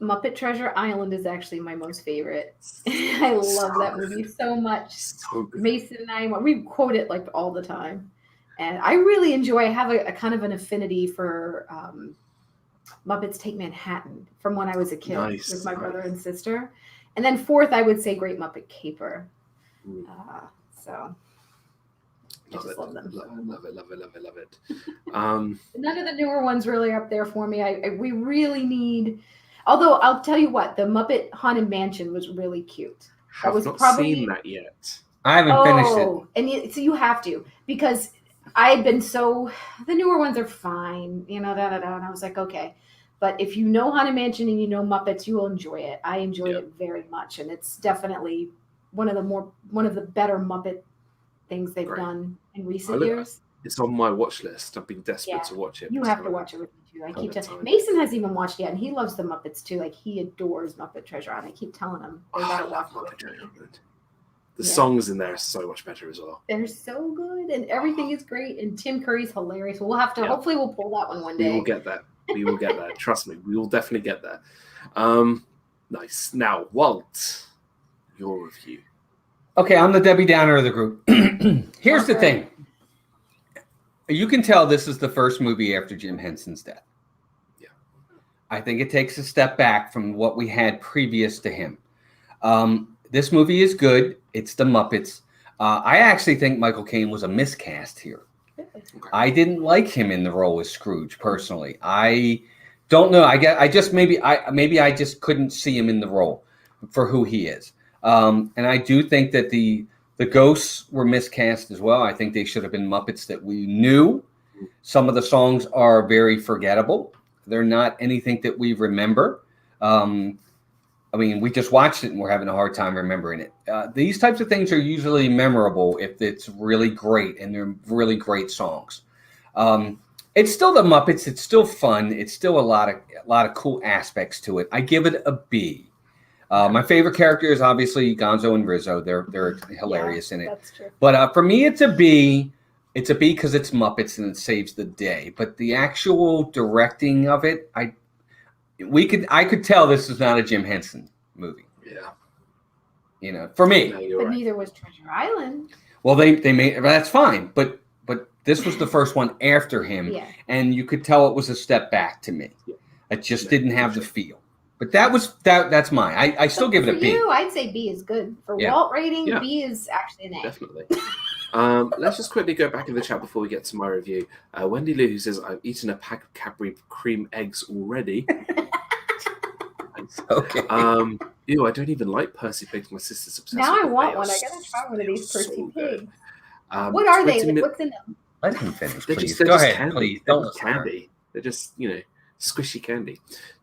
Muppet Treasure Island is actually my most favorite. I love that movie so much. So Mason and I, we quote it like all the time. And I really enjoy, I have a kind of an affinity for Muppets Take Manhattan from when I was a kid with my brother and sister. And then 4th, I would say Great Muppet Caper. So I just love them. Love it. None of the newer ones really are up there for me. We really need... Although I'll tell you what, the Muppet Haunted Mansion was really cute. Have not seen that yet. I haven't finished it. And so you have to, because I've been the newer ones are fine, and I was like, okay. But if you know Haunted Mansion and you know Muppets, you will enjoy it. I enjoyed it very much, and it's definitely one of the better Muppet things they've done in recent years. It's on my watch list. I've been desperate to watch it. You have to watch it with me too. I keep telling Mason hasn't even watched it yet, and he loves the Muppets too. Like, he adores Muppet Treasure Island. I keep telling him they gotta watch it. The songs in there are so much better as well. They're so good, and everything is great. And Tim Curry's hilarious. We'll have to. Hopefully, we'll pull that one day. We will get that. We will get that. Trust me, we will definitely get that. Nice. Now, Walt, your review. Okay, I'm the Debbie Downer of the group. Here's the thing. You can tell this is the first movie after Jim Henson's death. Yeah. I think it takes a step back from what we had previous to him. This movie is good. It's the Muppets. I actually think Michael Caine was a miscast here. I didn't like him in the role as Scrooge personally. I don't know. I just couldn't see him in the role for who he is. And I do think that the ghosts were miscast as well. I think they should have been Muppets that we knew. Some of the songs are very forgettable. They're not anything that we remember. We just watched it and we're having a hard time remembering it. These types of things are usually memorable if it's really great and they're really great songs. It's still the Muppets. It's still fun. It's still a lot of cool aspects to it. I give it a B. My favorite character is obviously Gonzo and Rizzo. They're hilarious in it. That's true. But for me, it's a B. It's a B because it's Muppets and it saves the day. But the actual directing of it, I could tell this is not a Jim Henson movie. Yeah. For me. No, but neither was Treasure Island. Well, they made that's fine. But but this was the first one after him, Yeah. and you could tell it was a step back to me. Yeah. It just didn't have the feel. But that's mine. I still give it a B. For you, I'd say B is good. For Walt rating, B is actually an A. Definitely. Let's just quickly go back in the chat before we get to my review. Wendy Lou, who says, I've eaten a pack of Cadbury cream eggs already. Okay. Ew, I don't even like Percy Pigs. My sister's obsessed Now with I them. want They one. are I gotta try one of these Percy so Pigs. good. What are they? Like, what's in them? Let him finish, They're please. just Go ahead, candy. please. They're Don't just listen to her. candy. They're just, squishy candy.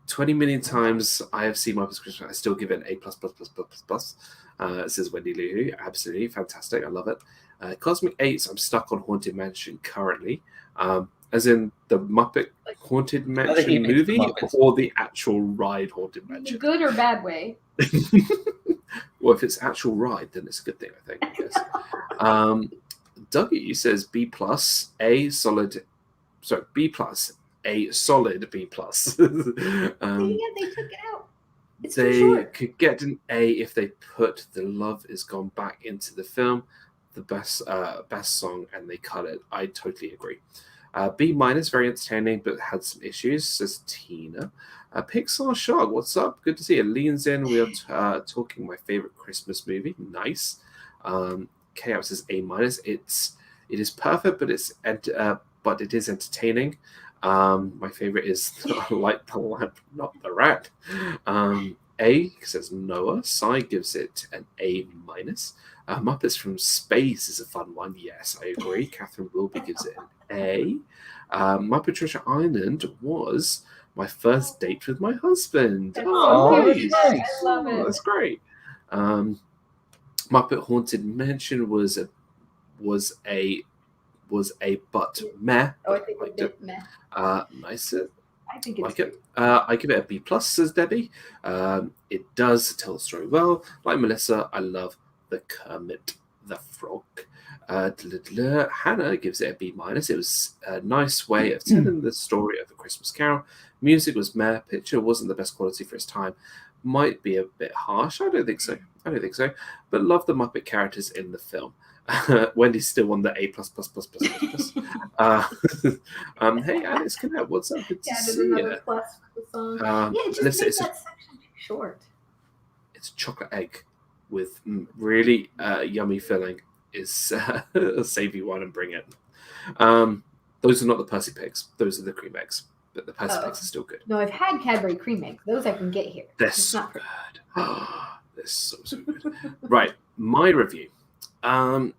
20 million times I have seen my prescription. I still give it an A++++++. Says Wendy Lou. Absolutely fantastic. I love it. Cosmic 8s, I'm stuck on Haunted Mansion currently. As in the Muppet Haunted Mansion movie or the actual ride Haunted Mansion? The good or bad way? Well, if it's actual ride, then it's a good thing, I think. I guess. Dougie says B+, A solid. Sorry, B+, a solid B+. See, yeah, they took it out. It's too They short. could get an A if they put "The Love Is Gone" back into the film, the best song, and they cut it. I totally agree. B-, very entertaining, but had some issues, says Tina. Pixar Shark, what's up? Good to see you. Leans in. We are talking my favorite Christmas movie. Nice. Chaos says A-. It is perfect, but it is entertaining. My favorite is Light the Lamp, Not the Rat. A says Noah. Sai gives it an A-. Muppets from Space is a fun one. Yes, I agree. Catherine Wilby gives it an A. Muppet Treasure Island was my first date with my husband. Nice. I love it. That's great. Muppet Haunted Mansion was a but meh. Oh, I think a bit meh. Nice. I think it's like it. I give it a B+, says Debbie. It does tell the story well. Like Melissa, I love the Kermit the Frog. Hannah gives it a B-. It was a nice way of telling the story of A Christmas Carol. Music was meh. Picture wasn't the best quality for its time. Might be a bit harsh. I don't think so. But love the Muppet characters in the film. Wendy's still on the A++++++. Hey, Alex Connect, what's up? Good to see you. Plus for the song. Yeah, it just makes that section too short. It's chocolate egg with really yummy filling. Is a savvy one and bring it. Those are not the Percy Pigs. Those are the cream eggs. But the Percy Pigs are still good. No, I've had Cadbury cream eggs. Those I can get here. They're so good. They're so good. Right, my review. I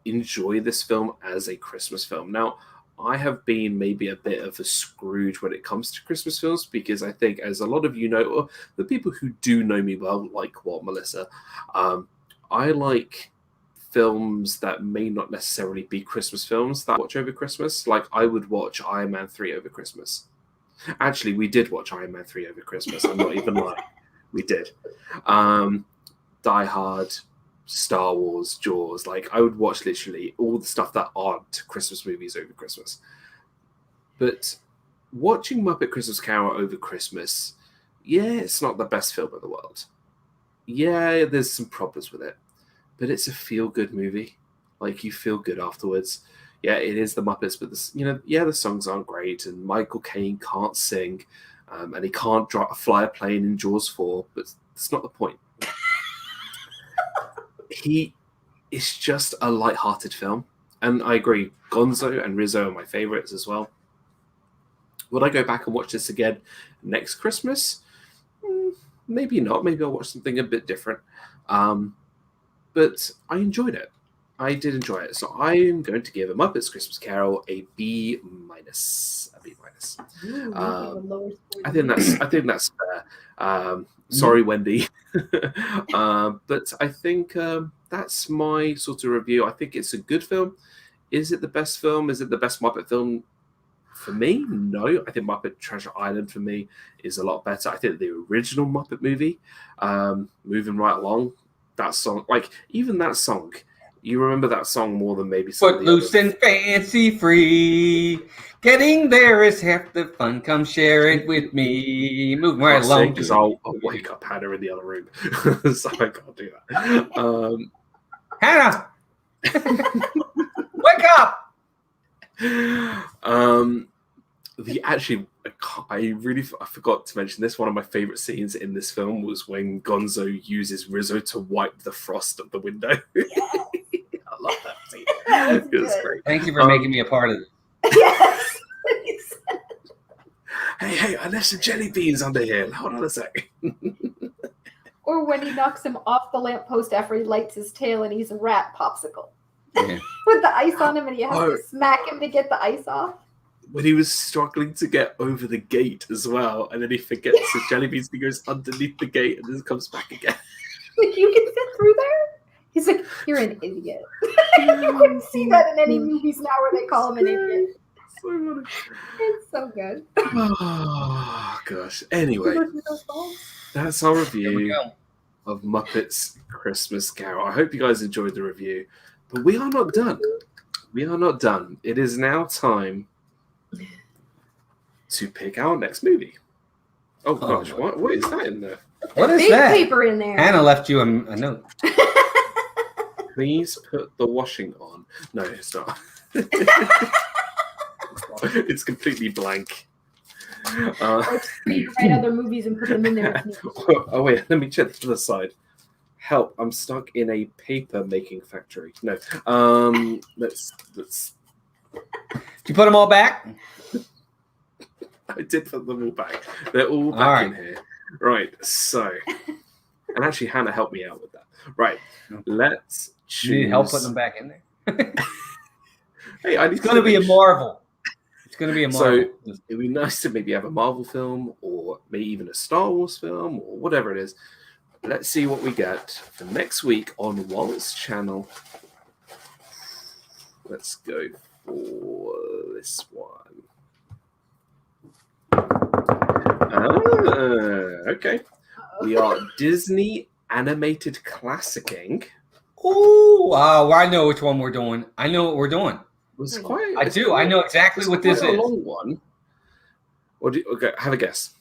enjoy this film as a Christmas film. Now, I have been maybe a bit of a Scrooge when it comes to Christmas films because I think, as a lot of you know, or the people who do know me well, like Melissa, I like films that may not necessarily be Christmas films that I watch over Christmas. Like, I would watch Iron Man 3 over Christmas. Actually, we did watch Iron Man 3 over Christmas. I'm not even lying. We did. Die Hard, Star Wars, Jaws. Like, I would watch literally all the stuff that aren't Christmas movies over Christmas. But watching Muppet Christmas Carol over Christmas, yeah, it's not the best film in the world. Yeah, there's some problems with it. But it's a feel-good movie. Like, you feel good afterwards. Yeah, it is the Muppets, but the songs aren't great, and Michael Caine can't sing, and he can't fly a plane in Jaws 4, but that's not the point. It's just a light-hearted film, and I agree, Gonzo and Rizzo are my favorites as well. Would I go back and watch this again next Christmas? Maybe not. Maybe I'll watch something a bit different. But I enjoyed it. I did enjoy it. So I'm going to give A Muppet's Christmas Carol a B-. A B-. I think that's fair. Sorry, Wendy. But I think that's my sort of review. I think it's a good film. Is it the best film? Is it the best Muppet film? For me, no. I think Muppet Treasure Island for me is a lot better. I think the original Muppet movie, moving right along, that song, like even that song, you remember that song more than maybe some of the Footloose and fancy free. Getting there is half the fun. Come share it with me. Moving right along. Because I'll wake up Hannah in the other room. So I can't do that. Hannah! Wake up! I forgot to mention this. One of my favorite scenes in this film was when Gonzo uses Rizzo to wipe the frost of the window. I love that scene. It was great. Thank you for making me a part of it. Yes. Hey, I left some jelly beans under here. Hold on a sec. Or when he knocks him off the lamppost after he lights his tail and he's a rat popsicle. Yeah. With the ice on him and he has to smack him to get the ice off. When he was struggling to get over the gate as well, and then he forgets the jelly beans, he goes underneath the gate and then comes back again. Like, you can fit through there? He's like, you're an idiot. You couldn't see that in any movies now where they call him an idiot. So funny. It's so good. Oh, gosh. Anyway, that's our review of Muppets Christmas Carol. I hope you guys enjoyed the review, but we are not done. We are not done. It is now time to pick our next movie. Oh gosh, what is that in there? What is big that? Paper in there. Hannah left you a note. Please put the washing on. No, it's not. It's completely blank. Or write other movies and put them in there. Oh wait, let me check the other side. Help! I'm stuck in a paper making factory. No. Let's. Did you put them all back? I did put them all back. They're all back in here. Right. So, and actually, Hannah helped me out with that. Right. Let's choose. You need help putting them back in there? Hey, it's going to be a Marvel. It's going to be a Marvel. So it'd be nice to maybe have a Marvel film, or maybe even a Star Wars film, or whatever it is. Let's see what we get for next week on Walt's channel. Let's go for this one. Okay. We are Disney animated classicing. Oh, wow. I know which one we're doing. I know what we're doing. I know exactly what this is. A long one. Okay, have a guess.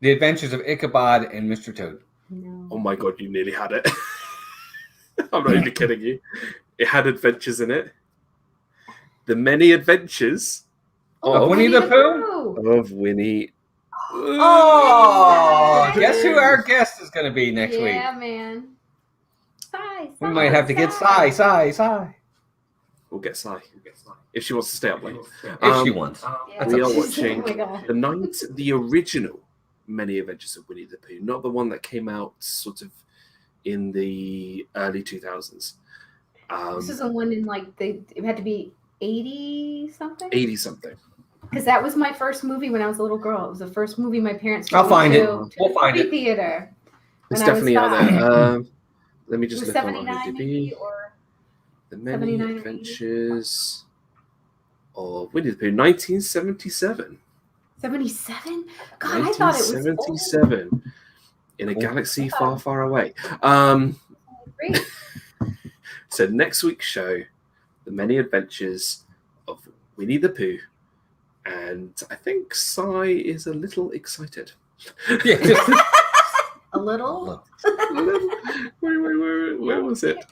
The Adventures of Ichabod and Mr. Toad. No. Oh my god, you nearly had it. I'm not even kidding you. It had adventures in it. The Many Adventures of Winnie the Pooh? Of Winnie. Oh, guess who our guest is going to be next week? Yeah, man. We might have to get Sai. We'll get Sai. If she wants to stay up late. If she wants. We are watching the original Many Adventures of Winnie the Pooh, not the one that came out sort of in the early 2000s. This is the one in it had to be 80 something? 80 something. Because that was my first movie when I was a little girl. It was the first movie my parents took I'll find it. We'll find it. Theater. It's definitely out there. Let me just look on 79 IMDb. Or The Many Adventures of Winnie the Pooh, 1977. 77? God, I thought it was 1977 in a galaxy far, far away. Great. So next week's show, The Many Adventures of Winnie the Pooh, and I think Sai is a little excited. Yeah, a little. Where was it?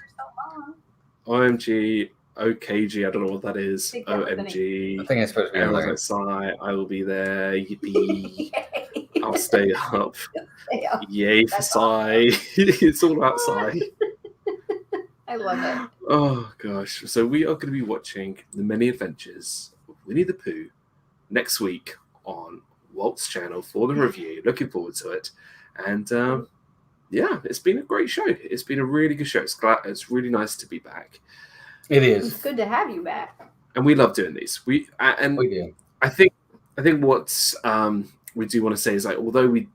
OMG, OKG, I don't know what that is. OMG. I think it's supposed to be I was like, Sai, I will be there. Yippee. I'll stay up. Yay for Sai. It's all about Sai. I love it. Oh, gosh. So we are going to be watching The Many Adventures of Winnie the Pooh next week on Walt's channel for the review. Looking forward to it. And yeah, it's been a great show. It's been a really good show. It's really nice to be back. It is. It's good to have you back. And we love doing these. We do. I think what we do want to say is, like, although we,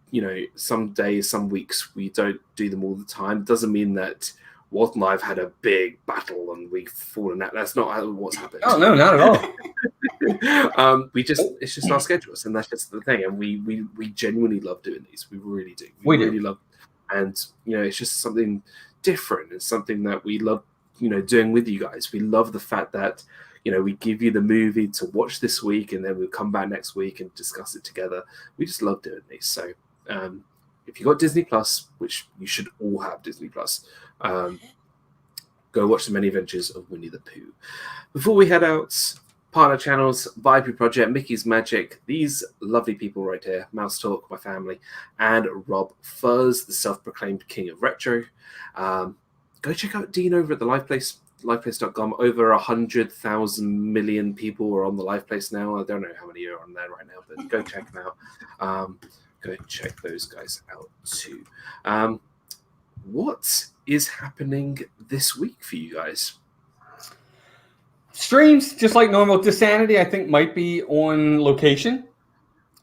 some days, some weeks we don't do them all the time, it doesn't mean that Walt and I have had a big battle and we've fallen out. That's not what's happened. Oh no, not at all. It's just our schedules, and that's just the thing. And we genuinely love doing these. We really do. We really do. love, and it's just something different. It's something that we love, doing with you guys. We love the fact that we give you the movie to watch this week, and then we'll come back next week and discuss it together. We just love doing these. So if you got Disney Plus, which you should all have Disney Plus, go watch the many adventures of Winnie the Pooh. Before we head out, partner channels, Viapree Project, Mickey's Magic, these lovely people right here, Mouse Talk, my family, and RobFuz, the self-proclaimed king of retro. Go check out Dean over at the Live Place, liveplace.com. Over 100,000 million people are on the Live Place now. I don't know how many are on there right now, but go check them out. Go check those guys out too. What is happening this week for you guys? Streams, just like normal. Disanity, I think, might be on location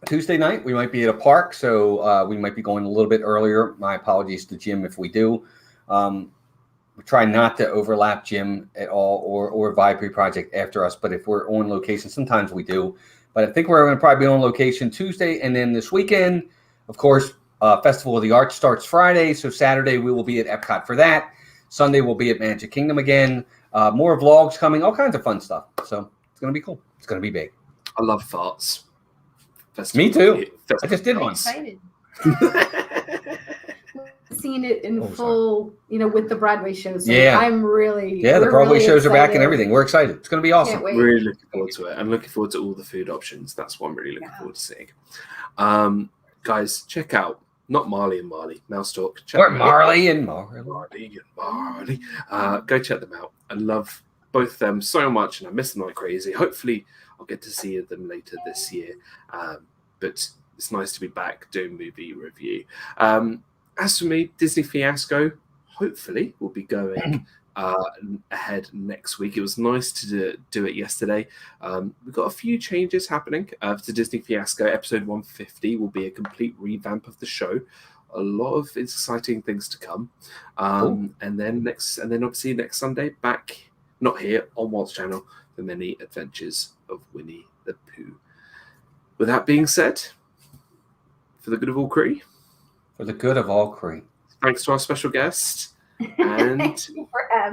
Tuesday night. We might be at a park, so we might be going a little bit earlier. My apologies to Jim if we do. We try not to overlap Jim at all or Viapree Project after us, but if we're on location, sometimes we do. But I think we're going to probably be on location Tuesday, and then this weekend, of course, Festival of the Arts starts Friday, so Saturday we will be at Epcot for that. Sunday we'll be at Magic Kingdom again. More vlogs coming, all kinds of fun stuff. So it's going to be cool. It's going to be big. I love farts. Festival Me too. I just did one. Excited. Seen it in full, with the Broadway shows. So yeah, I'm really the Broadway shows are back and everything. We're excited. It's going to be awesome. Really looking forward to it. I'm looking forward to all the food options. That's what I'm really looking forward to seeing. Guys, check out not Marley and Marley, Mouse Talk. Or Marley and Marley. Go check them out. I love both of them so much, and I miss them like crazy. Hopefully, I'll get to see them later this year. But it's nice to be back doing movie review. As for me, Disney Fiasco, hopefully, will be going ahead next week. It was nice to do it yesterday. We've got a few changes happening to Disney Fiasco. Episode 150 will be a complete revamp of the show. A lot of exciting things to come. And then obviously next Sunday, back, not here, on Walt's channel, the many adventures of Winnie the Pooh. With that being said, for the good of all crew. For the good of all crew. Thanks to our special guest. And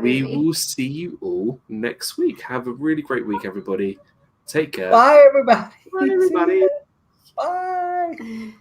we will see you all next week. Have a really great week, everybody. Take care. Bye, everybody. Bye, everybody. Bye.